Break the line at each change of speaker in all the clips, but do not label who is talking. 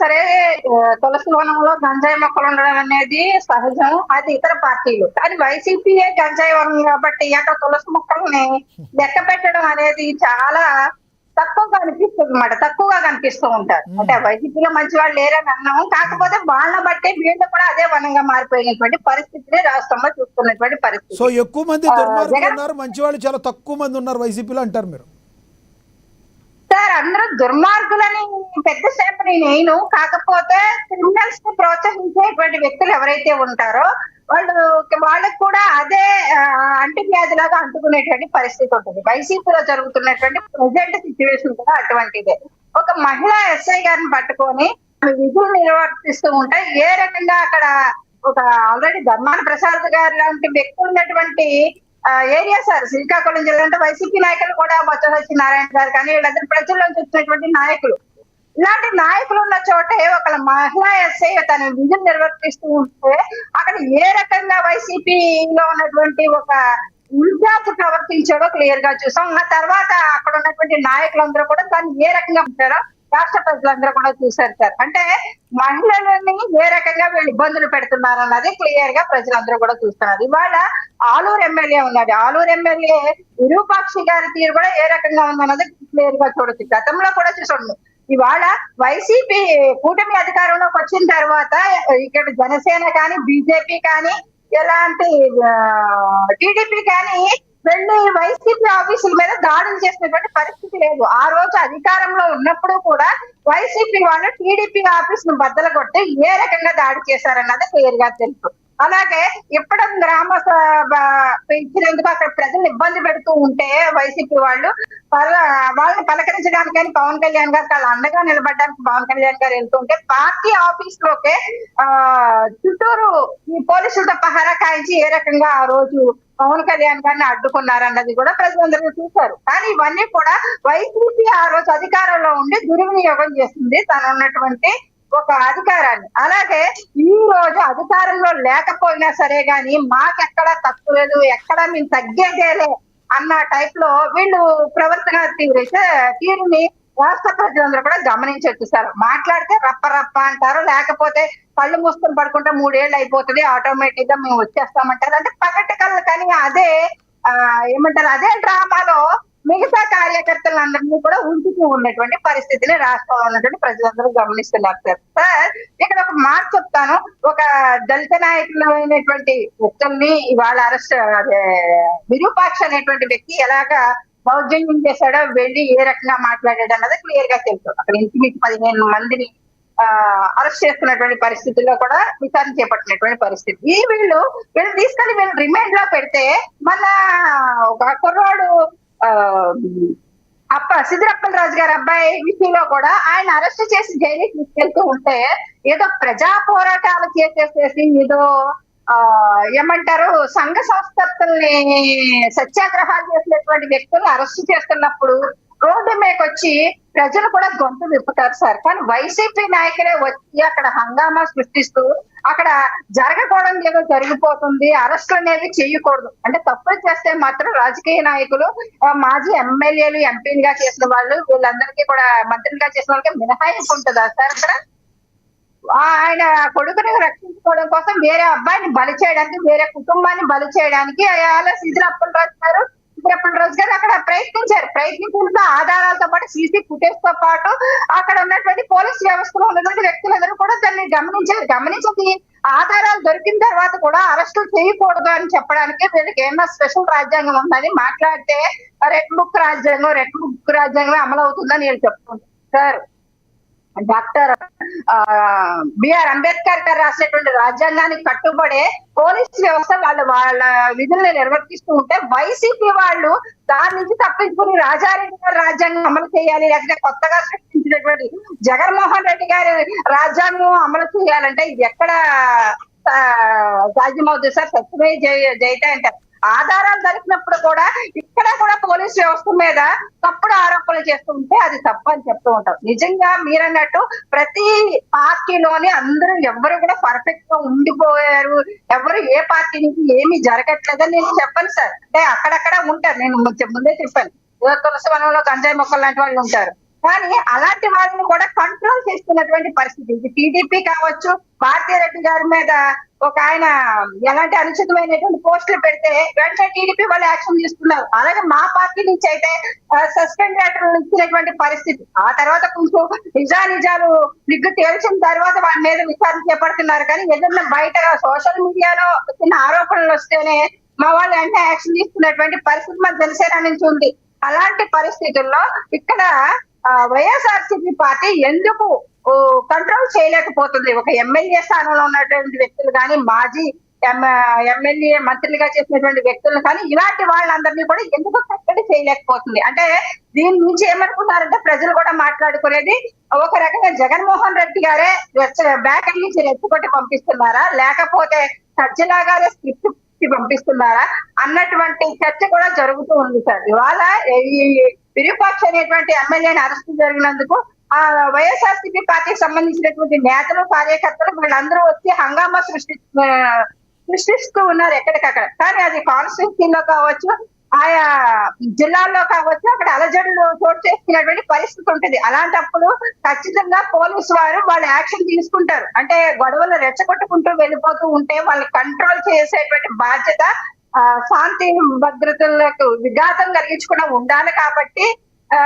సరే తులసి వనంలో గంజాయి మొక్కలు ఉండడం అనేది సహజం. అది ఇతర పార్టీలు, కానీ వైసీపీయే గంజాయి వనం కాబట్టి అక్కడ తులసి మొక్కల్ని లెక్క పెట్టడం అనేది చాలా తక్కువగా అనిపిస్తుంది అన్నమాట. తక్కువగా కనిపిస్తూ ఉంటారు. అంటే వైసీపీలో మంచి వాళ్ళు లేరని అన్నాము, కాకపోతే వాళ్ళ బట్టే వీళ్ళు కూడా అదే వనంగా మారిపోయినటువంటి పరిస్థితిని రాష్ట్రంలో చూస్తున్నటువంటి
సో
పరిస్థితి.
ఎక్కువ మంది దుర్మార్గులు ఉన్నారు, మంచి వాళ్ళు చాలా తక్కువ మంది ఉన్నారు వైసీపీలో అంటారు మీరు?
సార్, అందరూ దుర్మార్గులని పెద్ద స్టెప్ నేను, కాకపోతే క్రిమినల్స్ ని ప్రోత్సహించేటువంటి వ్యక్తులు ఎవరైతే ఉంటారో వాళ్ళకి కూడా అదే అంటువ్యాధిలాగా అంటుకునేటువంటి పరిస్థితి ఉంటుంది. వైసీపీలో జరుగుతున్నటువంటి ప్రజెంట్ సిచ్యువేషన్ కూడా అటువంటిదే. ఒక మహిళా ఎస్ఐ గారిని పట్టుకొని విధులు నిర్వర్తిస్తూ ఉంటే ఏ రకంగా అక్కడ ఒక ఆల్రెడీ ధర్మాన ప్రసాద్ గారు లాంటి వ్యక్తులు ఉన్నటువంటి ఏరియా సార్, శ్రీకాకుళం జిల్లా అంటే వైసీపీ నాయకులు కూడా బొత్స సత్యనారాయణ గారు కానీ వీళ్ళందరూ ప్రజల్లోంచి వచ్చినటువంటి నాయకులు. ఇలాంటి నాయకులు ఉన్న చోటే ఒక మహిళా ఎస్ఐ తన విధులు నిర్వర్తిస్తూ ఉంటే అక్కడ ఏ రకంగా వైసీపీలో ఉన్నటువంటి ఒక విద్యార్థి ప్రవర్తించాడో క్లియర్ గా చూసాం. ఆ తర్వాత అక్కడ ఉన్నటువంటి నాయకులందరూ కూడా దాన్ని ఏ రకంగా ఉంటారో రాష్ట్ర ప్రజలందరూ కూడా చూశారు సార్. అంటే మహిళలని ఏ రకంగా వీళ్ళు ఇబ్బందులు పెడుతున్నారు అన్నది క్లియర్ గా ప్రజలందరూ కూడా చూస్తున్నారు. ఇవాళ ఆలూరు ఎమ్మెల్యే ఉన్నాడు, ఆలూరు ఎమ్మెల్యే విరూపాక్షి గారి తీరు కూడా ఏ రకంగా ఉందన్నది క్లియర్ గా చూడొచ్చు. గతంలో కూడా చూసండి. ఇవాళ వైసీపీ కూటమి అధికారంలోకి వచ్చిన తర్వాత ఇక్కడ జనసేన కానీ బీజేపీ కానీ ఎలాంటి టీడీపీ కానీ వెళ్ళి వైసీపీ ఆఫీసుల మీద దాడులు చేసినటువంటి పరిస్థితి లేదు. ఆ రోజు అధికారంలో ఉన్నప్పుడు కూడా వైసీపీ వాళ్ళు టీడీపీ ఆఫీస్ ను బద్దలు కొట్టి ఏ రకంగా దాడి చేశారన్నది క్లియర్ గా తెలుసు. అలాగే ఇప్పుడు గ్రామ సభ ఇచ్చినందుకు అక్కడ ప్రజలు ఇబ్బంది పెడుతూ ఉంటే వైసీపీ వాళ్ళని పలకరించడానికని పవన్ కళ్యాణ్ గారు వాళ్ళు అండగా నిలబడడానికి పవన్ కళ్యాణ్ గారు వెళ్తుంటే పార్టీ ఆఫీస్ లోకే చుట్టూరు ఈ పోలీసులతో పహారా కాయించి ఏ రకంగా ఆ రోజు పవన్ కళ్యాణ్ గారిని అడ్డుకున్నారన్నది కూడా ప్రజలందరూ చూశారు. కానీ ఇవన్నీ కూడా వైసీపీ ఆ రోజు అధికారంలో ఉండి దుర్వినియోగం చేస్తుంది తను ఉన్నటువంటి ఒక అధికారాన్ని. అలాగే ఈ రోజు అధికారంలో లేకపోయినా సరే గాని మాకెక్కడా తక్కువ లేదు, ఎక్కడా మేము తగ్గేదేలే అన్న టైప్ లో వీళ్ళు ప్రవర్తన తీరుని రాష్ట్ర ప్రజలందరూ కూడా గమనించొచ్చు సార్. మాట్లాడితే రప్ప రప్ప అంటారు, లేకపోతే కళ్ళు మూసుకొని పడుకుంటే 3 ఏళ్ళు అయిపోతుంది ఆటోమేటిక్ గా మేము వచ్చేస్తామంటారు. అంటే పగటి కళ్ళు కానీ అదే ఏమంటారు అదే డ్రామాలో మిగతా కార్యకర్తలందరినీ కూడా ఉంచుతూ ఉన్నటువంటి పరిస్థితిని రాష్ట్రంలో ఉన్నటువంటి ప్రజలందరూ గమనిస్తున్నారు సార్. సార్, ఇక్కడ ఒక మాట చెప్తాను. ఒక దళిత నాయకులు అయినటువంటి వ్యక్తుల్ని ఇవాళ అరెస్ట్ విరూపాక్ష అనేటువంటి వ్యక్తి ఎలాగా దౌర్జన్యం చేశాడో వెళ్ళి ఏ రకంగా మాట్లాడాడు అన్నది క్లియర్ గా తెలుసు. అక్కడ ఇంటికి 15 మందిని అరెస్ట్ చేస్తున్నటువంటి పరిస్థితుల్లో కూడా విచారణ చేపట్టినటువంటి పరిస్థితి. వీళ్ళు తీసుకొని వీళ్ళు రిమాండ్ లో పెడితే మన ఒక కుర్రాడు సిద్దిరప్పల రాజు గారి అబ్బాయి విషయంలో కూడా ఆయన అరెస్ట్ చేసి జైలుకి తీసుకెళ్తూ ఉంటే ఏదో ప్రజా పోరాటాలు చేసేసేసి ఏదో ఏమంటారు సంఘ సంస్థల్ని సత్యాగ్రహాలు చేసినటువంటి వ్యక్తులు అరెస్ట్ చేస్తున్నప్పుడు రోడ్డు మీదకి వచ్చి ప్రజలు కూడా గొంతు విప్పుతారు సార్. కానీ వైసీపీ నాయకులే వచ్చి అక్కడ హంగామా సృష్టిస్తూ అక్కడ జరగకూడదు ఏదో జరిగిపోతుంది, అరెస్టులు అనేవి చేయకూడదు. అంటే తప్పులు చేస్తే మాత్రం రాజకీయ నాయకులు మాజీ ఎమ్మెల్యేలు ఎంపీలుగా చేసిన వాళ్ళు వీళ్ళందరికీ కూడా మంత్రులుగా చేసిన వాళ్ళకి మినహాయింపు ఉంటుందా సార్? అక్కడ ఆయన కొడుకుని రక్షించుకోవడం కోసం వేరే అబ్బాయిని బలి చేయడానికి, వేరే కుటుంబాన్ని బలి చేయడానికి సిద్దిరప్పల రాజు గారు అక్కడ ప్రయత్నించిన ఆధారాలతో పాటు సీసీ ఫుటేజ్ తో పాటు అక్కడ ఉన్నటువంటి పోలీస్ వ్యవస్థలో ఉన్నటువంటి వ్యక్తులందరూ కూడా దాన్ని గమనించి ఆధారాలు దొరికిన తర్వాత కూడా అరెస్టులు చేయకూడదు అని చెప్పడానికి వీళ్ళకి ఏమన్నా స్పెషల్ రాజ్యాంగం ఉందని మాట్లాడితే రెడ్ బుక్ రాజ్యాంగమే అమలు అవుతుందని వీళ్ళు చెప్తున్నారు సార్. డాక్టర్ బిఆర్ అంబేద్కర్ గారు రాసినటువంటి రాజ్యాంగానికి కట్టుబడే పోలీస్ వ్యవస్థ వాళ్ళ విధులను నిర్వర్తిస్తూ ఉంటే వైసీపీ వాళ్ళు దాని నుంచి తప్పించుకుని రాజారెడ్డి గారి రాజ్యాంగం అమలు చేయాలి, లేకపోతే కొత్తగా సృష్టించినటువంటి జగన్మోహన్ రెడ్డి గారి రాజ్యాంగం అమలు చేయాలంటే ఇది ఎక్కడ సాధ్యమవుతుంది సార్? సత్యమే జయితే అంటారు. ఆధారాలు దొరికినప్పుడు కూడా ఇక్కడ కూడా పోలీస్ వ్యవస్థ మీద తప్పుడు ఆరోపణలు చేస్తూ ఉంటే అది తప్పు అని చెప్తూ ఉంటాం. నిజంగా మీరన్నట్టు ప్రతి పార్టీలోని అందరూ ఎవరు కూడా పర్ఫెక్ట్ గా ఉండిపోయారు, ఎవరు ఏ పార్టీ నుంచి ఏమి జరగట్లేదని నేను చెప్పను సార్. అంటే అక్కడక్కడ ఉంటారు, నేను ముందే చెప్పాను. తులసి వనంలో గంజాయి మొక్కలు లాంటి వాళ్ళు ఉంటారు, కానీ అలాంటి వాళ్ళని కూడా కంట్రోల్ చేస్తున్నటువంటి పరిస్థితి. ఇది టీడీపీ కావచ్చు, భారతీరెడ్డి గారి మీద ఒక ఆయన ఎలాంటి అనుచితమైనటువంటి పోస్టులు పెడితే వెంటనే టీడీపీ వాళ్ళు యాక్షన్ తీసుకున్నారు. అలాగే మా పార్టీ నుంచి అయితే సస్పెండ్ లెటర్ ఇచ్చినటువంటి పరిస్థితి. ఆ తర్వాత కొంచెం నిజాలు నిగ్గు తేల్చిన తర్వాత వాళ్ళ మీద విచారణ చేపడుతున్నారు. కానీ ఏదైనా బయట సోషల్ మీడియాలో చిన్న ఆరోపణలు వస్తేనే మా వాళ్ళు వెంటనే యాక్షన్ తీసుకున్నటువంటి పరిస్థితి మన జనసేన నుంచి ఉంది. అలాంటి పరిస్థితుల్లో ఇక్కడ వైఎస్ఆర్సీపీ పార్టీ ఎందుకు కంట్రోల్ చేయలేకపోతుంది? ఒక ఎమ్మెల్యే స్థానంలో ఉన్నటువంటి వ్యక్తులు కానీ, మాజీ ఎమ్మెల్యే మంత్రులుగా చేసినటువంటి వ్యక్తులను కానీ, ఇలాంటి వాళ్ళందరినీ కూడా ఎందుకు కట్టడి చేయలేకపోతుంది? అంటే దీని నుంచి ఏమనుకున్నారంటే ప్రజలు కూడా మాట్లాడుకునేది ఒక రకంగా జగన్మోహన్ రెడ్డి గారే బ్యాక్ నుంచి రెచ్చగొట్టి పంపిస్తున్నారా, లేకపోతే సజ్జలా గారే స్క్రిప్ట్ పంపిస్తున్నారా అన్నటువంటి చర్చ కూడా జరుగుతూ ఉంది సార్. ఇవాళ ఈ విరూపాక్ష అనేటువంటి ఎమ్మెల్యేని అరెస్ట్ జరిగినందుకు ఆ వైఎస్ఆర్సీపీ పార్టీకి సంబంధించినటువంటి నేతలు, కార్యకర్తలు వీళ్ళందరూ వచ్చి హంగామా సృష్టిస్తూ ఉన్నారు ఎక్కడికక్కడ. కానీ అది కాన్స్టిట్యూన్సీలో కావచ్చు, ఆయా జిల్లాల్లో కావచ్చు, అక్కడ అలజడులు చోటు చేసుకునేటువంటి పరిస్థితి ఉంటుంది. అలాంటప్పుడు ఖచ్చితంగా పోలీసు వారు వాళ్ళు యాక్షన్ తీసుకుంటారు. అంటే గొడవలు రెచ్చగొట్టుకుంటూ వెళ్ళిపోతూ ఉంటే వాళ్ళు కంట్రోల్ చేసేటువంటి బాధ్యత శాంతి భద్రతలకు విఘాతం కలిగించకుండా ఉండాలి. కాబట్టి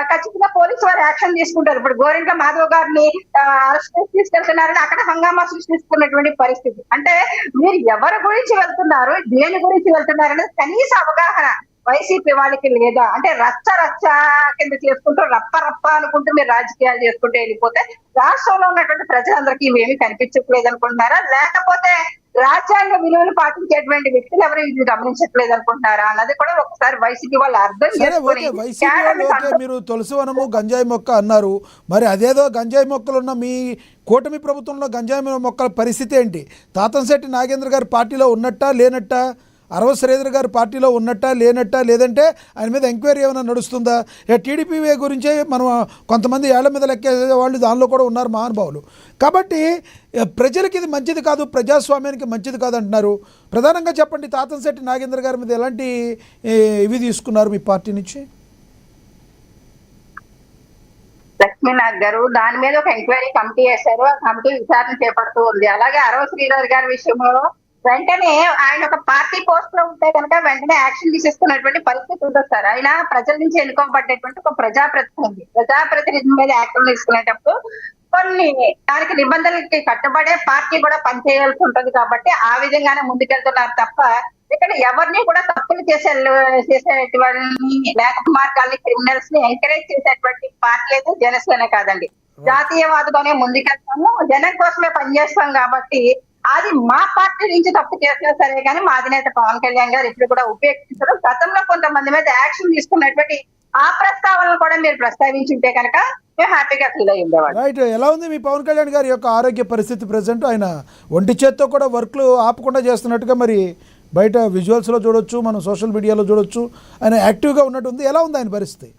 ఖచ్చితంగా పోలీసు వారు యాక్షన్ తీసుకుంటారు. ఇప్పుడు గోరింట మాధవ్ గారిని అరెస్ట్ తీసుకెళ్తున్నారని అక్కడ హంగామా సృష్టిస్తున్నటువంటి పరిస్థితి. అంటే మీరు ఎవరి గురించి వెళ్తున్నారు, దేని గురించి వెళ్తున్నారు అనేది కనీస అవగాహన వైసీపీ వాళ్ళకి లేదా? అంటే రచ్చ కింద చేసుకుంటూ రప్ప అనుకుంటూ మీరు రాజకీయాలు చేసుకుంటూ వెళ్ళిపోతే రాష్ట్రంలో ఉన్నటువంటి ప్రజలందరికీ ఇవేమీ కనిపించట్లేదు అనుకుంటున్నారా, లేకపోతే రాజ్యాంగ విలువలు పాటించేటువంటి వ్యక్తులు ఎవరు ఇది గమనించట్లేదు అనుకుంటున్నారా అన్నది కూడా ఒకసారి వైసీపీ వాళ్ళు అర్థం చేసుకొని.
మీరు తులసివనము గంజాయి మొక్క అన్నారు, మరి అదేదో గంజాయి మొక్కలు ఉన్న మీ కూటమి ప్రభుత్వంలో గంజాయి మొక్కల పరిస్థితి ఏంటి? తాతంశెట్టి నాగేంద్ర గారి పార్టీలో ఉన్నట్టా లేనట్టా? అరవ శ్రీధర్ గారు పార్టీలో ఉన్నట్టా లేనట్టా? లేదంటే ఆయన మీద ఎంక్వైరీ ఏమైనా నడుస్తుందా? టీడీపీ గురించే మనం కొంతమంది ఏళ్ల మీద లెక్కేసే వాళ్ళు దానిలో కూడా ఉన్నారు మహానుభావులు. కాబట్టి ప్రజలకి ఇది మంచిది కాదు, ప్రజాస్వామ్యానికి మంచిది కాదు అంటున్నారు. ప్రధానంగా చెప్పండి, తాతంశెట్టి నాగేంద్ర గారి మీద ఎలాంటి ఇవి తీసుకున్నారు మీ పార్టీ నుంచి?
లక్ష్మీనాథ్ గారు దాని మీద ఒక ఎంక్వైరీ కమిటీ వేశారు. ఆ కమిటీ విచారణ చేపడుతూ ఉంది. అలాగే అరవ శ్రీధర్ గారి విషయంలో వెంటనే ఆయన ఒక పార్టీ పోస్ట్ లో ఉంటే కనుక వెంటనే యాక్షన్ తీసేసుకున్నటువంటి పరిస్థితి ఉంటుంది సార్. ఆయన ప్రజల నుంచి ఎన్నుకోబడ్డటువంటి ఒక ప్రజాప్రతినిధి మీద యాక్షన్ తీసుకునేటప్పుడు కొన్ని దానికి నిబంధనలకి కట్టుబడే పార్టీ కూడా పనిచేయాల్సి ఉంటుంది. కాబట్టి ఆ విధంగానే ముందుకెళ్తున్నారు తప్ప ఇక్కడ ఎవరిని కూడా తప్పులు చేసేటువంటి వాళ్ళని, లేక మార్గాల్ని, క్రిమినల్స్ ని ఎంకరేజ్ చేసేటువంటి పార్టీ అయితే జనసేన కాదండి. జాతీయవాదుగానే ముందుకెళ్తాము, జనం కోసమే పనిచేస్తాం. కాబట్టి అది మా పార్టీ నుంచి తప్పు చేసినా సరే కానీ మా అధినేత పవన్ కళ్యాణ్ గారు ఇప్పుడు కూడా ఉపేక్షించరు. గతంలో కొంతమంది మీద యాక్షన్ తీసుకున్నటువంటి ఆ ప్రస్తావనలు కూడా మీరు ప్రస్తావించుంటే కనుక మేము హ్యాపీగా ఫీల్ అయ్యి ఉండేవాళ్ళం.
రైట్. ఎలా ఉంది మీ పవన్ కళ్యాణ్ గారి యొక్క ఆరోగ్య పరిస్థితి ప్రెసెంట్? ఆయన ఒంటి చేత్తో కూడా వర్క్లు ఆపకుండా చేస్తున్నట్టుగా మరి బయట విజువల్స్లో చూడొచ్చు, మనం సోషల్ మీడియాలో చూడొచ్చు. ఆయన యాక్టివ్గా ఉన్నట్టుంది. ఎలా ఉంది ఆయన పరిస్థితి?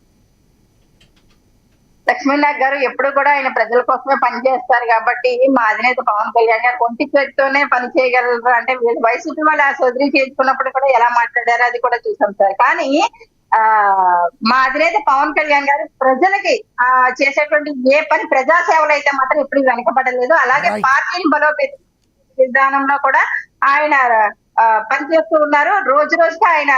లక్ష్మీనాథ్ గారు ఎప్పుడు కూడా ఆయన ప్రజల కోసమే పనిచేస్తారు. కాబట్టి మా అధినేత పవన్ కళ్యాణ్ గారు ఒంటి చేతితోనే పని చేయగలరు. అంటే వైసీపీ వాళ్ళు ఆ సర్జరీ చేయించుకున్నప్పుడు కూడా ఎలా మాట్లాడారో అది కూడా చూసాం సార్. కానీ మా అధినేత పవన్ కళ్యాణ్ గారు ప్రజలకి చేసేటువంటి ఏ పని ప్రజాసేవలు అయితే మాత్రం ఎప్పుడు వెనకబడలేదు. అలాగే పార్టీని బలోపేత విధానంలో కూడా ఆయన పనిచేస్తూ ఉన్నారు. రోజు రోజుకి ఆయన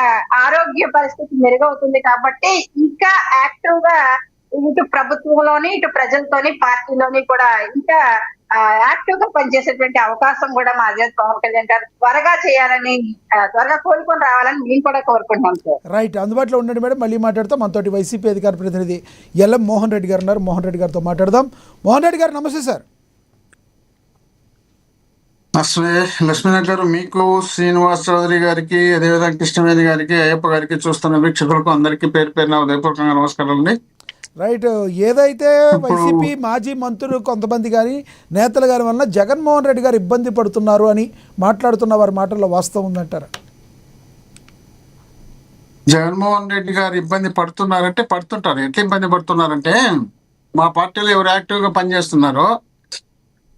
ఆరోగ్య పరిస్థితి మెరుగవుతుంది. కాబట్టి ఇంకా యాక్టివ్ గా ఇటు ప్రభుత్వంలోని, ఇటు ప్రజలతోని, పార్టీలోని కూడా ఇంకా యాక్టివ్ గా పనిచేసేటువంటి అవకాశం కూడా మా అధినేత పవన్ కళ్యాణ్ గారు త్వరగా చేయాలని, త్వరగా కోలుకొని రావాలని మేము కూడా కోరుకుంటున్నాం సార్.
రైట్. అందుబాటులో ఉండండి మేడం, మళ్ళీ మాట్లాడతాం. మనతోటి వైసీపీ అధికార ప్రతినిధి ఎల్ఎం మోహన్ రెడ్డి గారు ఉన్నారు. మోహన్ రెడ్డి గారితో మాట్లాడదాం. మోహన్ రెడ్డి గారు నమస్తే సార్.
లక్ష్మీనాథ్ గారు, మీకు, శ్రీనివాస్ చౌదరి గారికి, అదేవిధంగా కృష్ణవేణి గారికి, అయ్యప్ప గారికి, చూస్తున్న వీక్షకులకు అందరికీ పేరు పేరున ఉదయపూర్వకంగా నమస్కారాలు అండి.
రైట్. ఏదైతే వైసీపీ మాజీ మంత్రులు కొంతమంది కానీ నేతలు గారి వలన జగన్మోహన్ రెడ్డి గారు ఇబ్బంది పడుతున్నారు అని మాట్లాడుతున్న వారి మాటల్లో వాస్తవం ఉందంటారా?
జగన్మోహన్ రెడ్డి గారు ఇబ్బంది పడుతున్నారంటే పడుతుంటారు. ఎట్లా ఇబ్బంది పడుతున్నారంటే, మా పార్టీలో ఎవరు యాక్టివ్ గా పనిచేస్తున్నారో